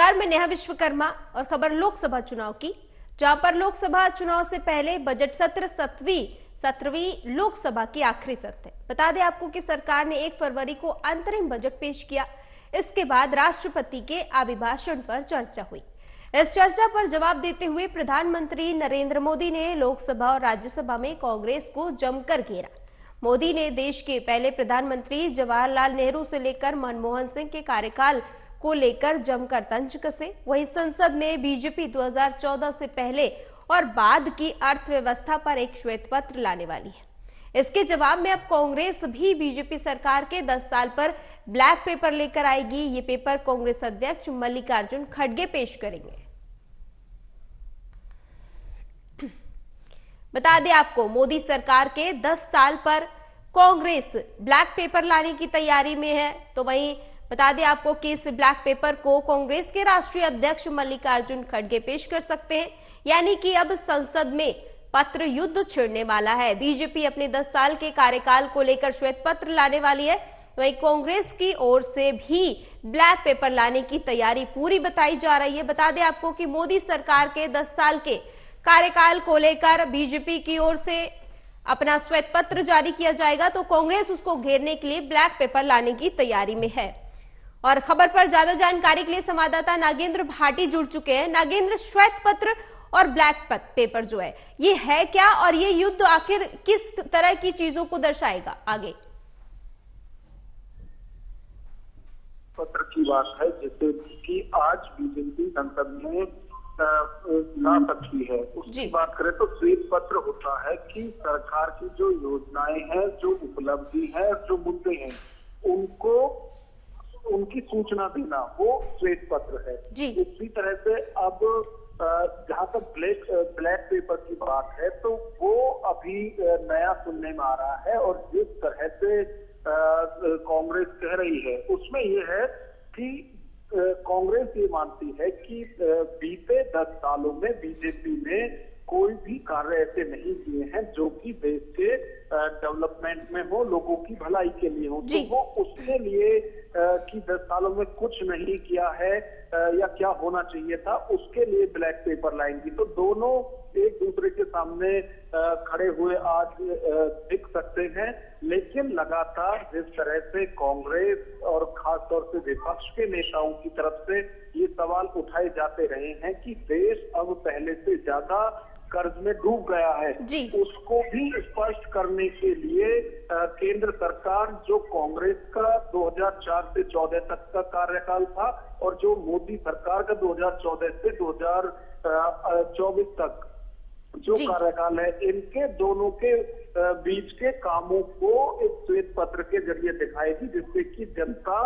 नमस्कार, मैं नेहा विश्वकर्मा और खबर लोकसभा चुनाव की, जहां पर लोकसभा चुनाव से पहले बजट सत्र 17वीं लोकसभा की आखिरी सत्र है। बता दें आपको कि सरकार ने 1 फरवरी को अंतरिम बजट पेश किया। इसके बाद राष्ट्रपति के अभिभाषण पर चर्चा हुई। इस चर्चा पर जवाब देते हुए प्रधानमंत्री नरेंद्र मोदी ने लोकसभा और राज्यसभा में कांग्रेस को जमकर घेरा। मोदी ने देश के पहले प्रधानमंत्री जवाहरलाल नेहरू से लेकर मनमोहन सिंह के कार्यकाल को लेकर जमकर तंज कसे। वहीं संसद में बीजेपी 2014 से पहले और बाद की अर्थव्यवस्था पर एक श्वेत पत्र लाने वाली है। इसके जवाब में अब कांग्रेस भी बीजेपी सरकार के 10 साल पर ब्लैक पेपर लेकर आएगी। ये पेपर कांग्रेस अध्यक्ष मल्लिकार्जुन खड़गे पेश करेंगे। बता दें आपको, मोदी सरकार के 10 साल पर कांग्रेस ब्लैक पेपर लाने की तैयारी में है। तो वहीं बता दें आपको कि इस ब्लैक पेपर को कांग्रेस के राष्ट्रीय अध्यक्ष मल्लिकार्जुन खड़गे पेश कर सकते हैं। यानी कि अब संसद में पत्र युद्ध छिड़ने वाला है। बीजेपी अपने 10 साल के कार्यकाल को लेकर श्वेत पत्र लाने वाली है। वहीं कांग्रेस की ओर से भी ब्लैक पेपर लाने की तैयारी पूरी बताई जा रही है। बता दें आपको कि मोदी सरकार के 10 साल के कार्यकाल को लेकर बीजेपी की ओर से अपना श्वेत पत्र जारी किया जाएगा, तो कांग्रेस उसको घेरने के लिए ब्लैक पेपर लाने की तैयारी में है। और खबर पर ज्यादा जानकारी के लिए संवाददाता नागेंद्र भाटी जुड़ चुके हैं। नागेंद्र, श्वेत पत्र और ब्लैक पेपर जो है ये है क्या, और ये युद्ध आखिर किस तरह की चीजों को दर्शाएगा आगे? पत्र की बात है जैसे कि आज बीजेपी संसद में ला सकती है, उसकी बात करें तो श्वेत पत्र होता है कि सरकार की जो योजनाएं हैं, जो उपलब्धि है, जो मुद्दे हैं, उनको उनकी सूचना देना, वो श्वेत पत्र है। इसी तरह से अब जहां तक ब्लैक पेपर की बात है तो वो अभी नया सुनने में आ रहा है। और जिस तरह से कांग्रेस कह रही है उसमें ये है कि कांग्रेस ये मानती है कि बीते 10 सालों में बीजेपी ने कोई भी कार्य ऐसे नहीं किए हैं जो कि देश के डेवलपमेंट में हो, लोगों की भलाई के लिए हो। तो वो उसके लिए कि 10 सालों में कुछ नहीं किया है या क्या होना चाहिए था, उसके लिए ब्लैक पेपर लाएंगी। तो दोनों एक दूसरे के सामने खड़े हुए आज दिख सकते हैं। लेकिन लगातार जिस तरह से कांग्रेस और खासतौर से विपक्ष के नेताओं की तरफ से ये सवाल उठाए जाते रहे हैं कि देश अब पहले से ज्यादा कर्ज में डूब गया है, उसको भी स्पष्ट करने के लिए केंद्र सरकार, जो कांग्रेस का 2004 से 14 तक का कार्यकाल था और जो मोदी सरकार का 2014 से 2024 तक जो कार्यकाल है, इनके दोनों के बीच के कामों को एक श्वेत पत्र के जरिए दिखाएगी, जिससे कि जनता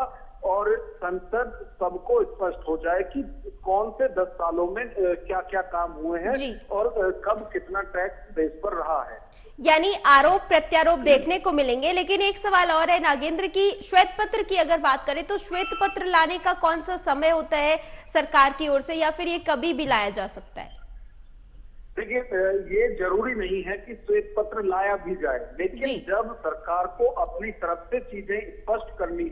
और संसद सबको स्पष्ट हो जाए कि कौन से 10 सालों में क्या क्या काम हुए हैं और कब कितना टैक्स देश पर रहा है। यानी आरोप प्रत्यारोप देखने को मिलेंगे। लेकिन एक सवाल और है नागेंद्र की, श्वेत पत्र की अगर बात करें तो श्वेत पत्र लाने का कौन सा समय होता है सरकार की ओर से, या फिर ये कभी भी लाया जा सकता है? देखिए, ये जरूरी नहीं है कि श्वेत पत्र लाया भी जाए, लेकिन जब सरकार को अपनी तरफ से चीजें स्पष्ट करनी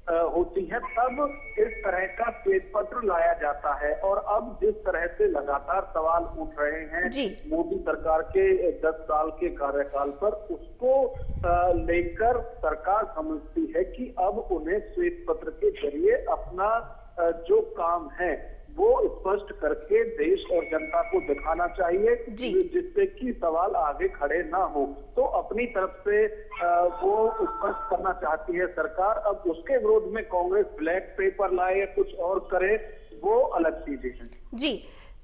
होती है तब इस तरह का श्वेत पत्र लाया जाता है। और अब जिस तरह से लगातार सवाल उठ रहे हैं मोदी सरकार के 10 साल के कार्यकाल पर, उसको लेकर सरकार समझती है कि अब उन्हें श्वेत पत्र के जरिए अपना जो काम है वो स्पष्ट करके देश और जनता को दिखाना चाहिए, जिससे कि सवाल आगे खड़े ना हो। तो अपनी तरफ से वो स्पष्ट करना चाहती है सरकार। अब उसके विरोध में कांग्रेस ब्लैक पेपर लाए या कुछ और करे, वो अलग चीजें हैं। जी,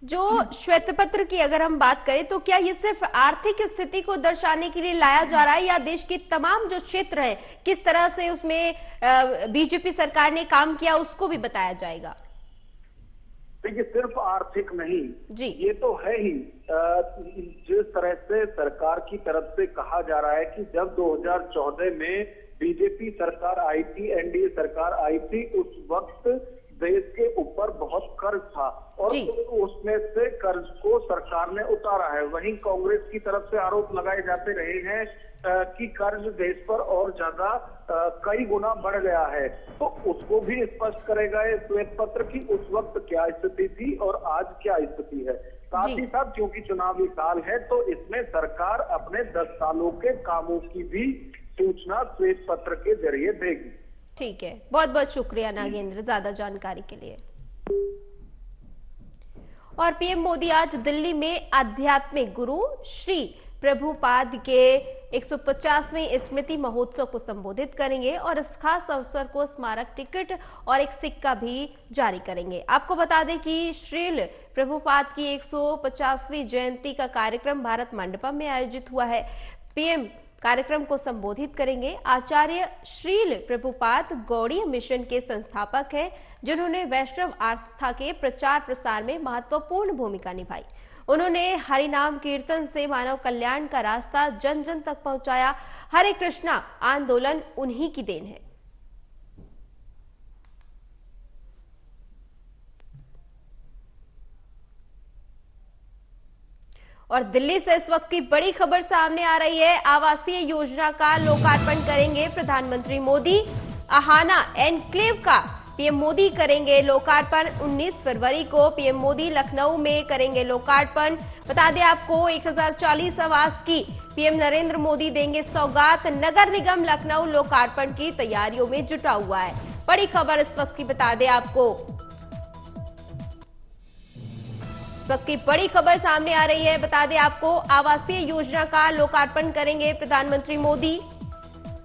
जो श्वेत पत्र की अगर हम बात करें तो क्या ये सिर्फ आर्थिक स्थिति को दर्शाने के लिए लाया जा रहा है, या देश के तमाम जो क्षेत्र है किस तरह से उसमें बीजेपी सरकार ने काम किया उसको भी बताया जाएगा? देखिए, सिर्फ आर्थिक नहीं, ये तो है ही। जिस तरह से सरकार की तरफ से कहा जा रहा है कि जब 2014 में बीजेपी सरकार आई थी, एनडीए सरकार आई थी, उस वक्त देश के ऊपर बहुत कर्ज था और उसमें से कर्ज को सरकार ने उतारा है। वहीं कांग्रेस की तरफ से आरोप लगाए जाते रहे हैं कि कर्ज देश पर और ज्यादा कई गुना बढ़ गया है। तो उसको भी स्पष्ट करेगा ये श्वेत पत्र की उस वक्त क्या स्थिति थी और आज क्या स्थिति है। साथ ही साथ क्योंकि चुनावी साल है तो इसमें सरकार अपने 10 सालों के कामों की भी सूचना श्वेत पत्र के जरिए देगी। ठीक है, बहुत बहुत शुक्रिया नागेंद्र ज्यादा जानकारी के लिए। और पीएम मोदी आज दिल्ली में आध्यात्मिक गुरु श्री प्रभुपाद के 150वें स्मृति महोत्सव को संबोधित करेंगे और इस खास अवसर को स्मारक टिकट और एक सिक्का भी जारी करेंगे। आपको बता दें कि श्रील प्रभुपाद की 150वीं जयंती का कार्यक्रम भारत मंडपम में आयोजित हुआ है। पीएम कार्यक्रम को संबोधित करेंगे। आचार्य श्रील प्रभुपाद गौड़ीय मिशन के संस्थापक हैं, जिन्होंने वैष्णव आस्था के प्रचार प्रसार में महत्वपूर्ण भूमिका निभाई। उन्होंने हरिनाम कीर्तन से मानव कल्याण का रास्ता जन जन तक पहुंचाया। हरे कृष्णा आंदोलन उन्हीं की देन है। और दिल्ली से इस वक्त की बड़ी खबर सामने आ रही है। आवासीय योजना का लोकार्पण करेंगे प्रधानमंत्री मोदी। आहाना एनक्लेव का पीएम मोदी करेंगे लोकार्पण। 19 फरवरी को पीएम मोदी लखनऊ में करेंगे लोकार्पण। बता दें आपको 1040 आवास की पीएम नरेंद्र मोदी देंगे सौगात। नगर निगम लखनऊ लोकार्पण की तैयारियों में जुटा हुआ है। बड़ी खबर इस वक्त की बता दें आपको, सबकी बड़ी खबर सामने आ रही है। बता दें आपको आवासीय योजना का लोकार्पण करेंगे प्रधानमंत्री मोदी।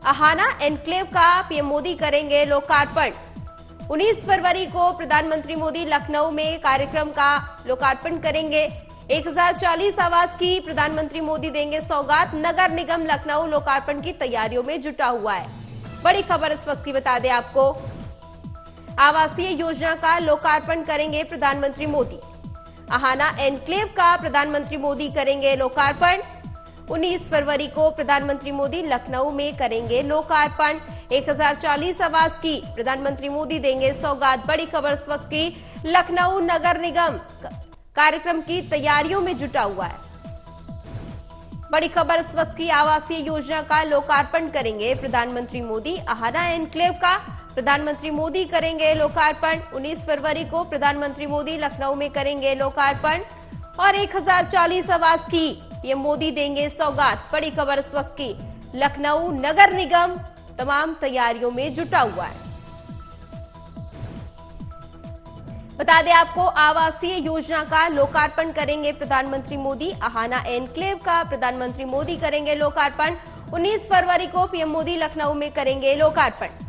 आहाना एनक्लेव का पीएम मोदी करेंगे लोकार्पण। 19 फरवरी को प्रधानमंत्री मोदी लखनऊ में कार्यक्रम का लोकार्पण करेंगे। 1040 आवास की प्रधानमंत्री मोदी देंगे सौगात। नगर निगम लखनऊ लोकार्पण की तैयारियों में जुटा हुआ है। बड़ी खबर इस वक्त की बता दें आपको, आवासीय योजना का लोकार्पण करेंगे प्रधानमंत्री मोदी। आहाना एनक्लेव का प्रधानमंत्री मोदी करेंगे लोकार्पण। 19 फरवरी को प्रधानमंत्री मोदी लखनऊ में करेंगे लोकार्पण। 1040 आवास की प्रधानमंत्री मोदी देंगे सौगात। बड़ी खबर इस वक्त की, लखनऊ नगर निगम कार्यक्रम की तैयारियों में जुटा हुआ है। बड़ी खबर इस वक्त की, आवासीय योजना का लोकार्पण करेंगे प्रधानमंत्री मोदी। आहाना एनक्लेव का प्रधानमंत्री मोदी करेंगे लोकार्पण। 19 फरवरी को प्रधानमंत्री मोदी लखनऊ में करेंगे लोकार्पण और 1040 आवास की पीएम मोदी देंगे सौगात। बड़ी खबर इस वक्त की, लखनऊ नगर निगम तमाम तैयारियों में जुटा हुआ है। बता दें आपको आवासीय योजना का लोकार्पण करेंगे प्रधानमंत्री मोदी। आहाना एनक्लेव का प्रधानमंत्री मोदी करेंगे लोकार्पण। 19 फरवरी को पीएम मोदी लखनऊ में करेंगे लोकार्पण।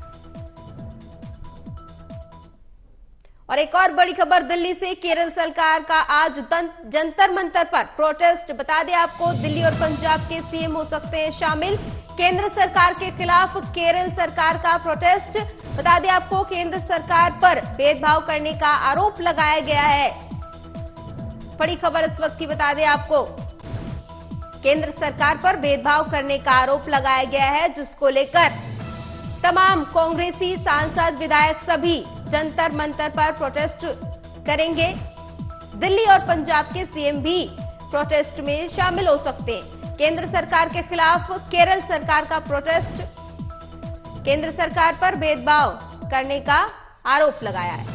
और एक और बड़ी खबर दिल्ली से, केरल सरकार का आज जंतर मंतर पर प्रोटेस्ट। बता दें आपको दिल्ली और पंजाब के सीएम हो सकते हैं शामिल। केंद्र सरकार के खिलाफ केरल सरकार का प्रोटेस्ट। बता दें आपको केंद्र सरकार पर भेदभाव करने का आरोप लगाया गया है। बड़ी खबर इस वक्त की बता दें आपको, केंद्र सरकार पर भेदभाव करने का आरोप लगाया गया है, जिसको लेकर तमाम कांग्रेसी सांसद विधायक सभी जंतर मंतर पर प्रोटेस्ट करेंगे। दिल्ली और पंजाब के सीएम भी प्रोटेस्ट में शामिल हो सकते हैं। केंद्र सरकार के खिलाफ केरल सरकार का प्रोटेस्ट, केंद्र सरकार पर भेदभाव करने का आरोप लगाया है।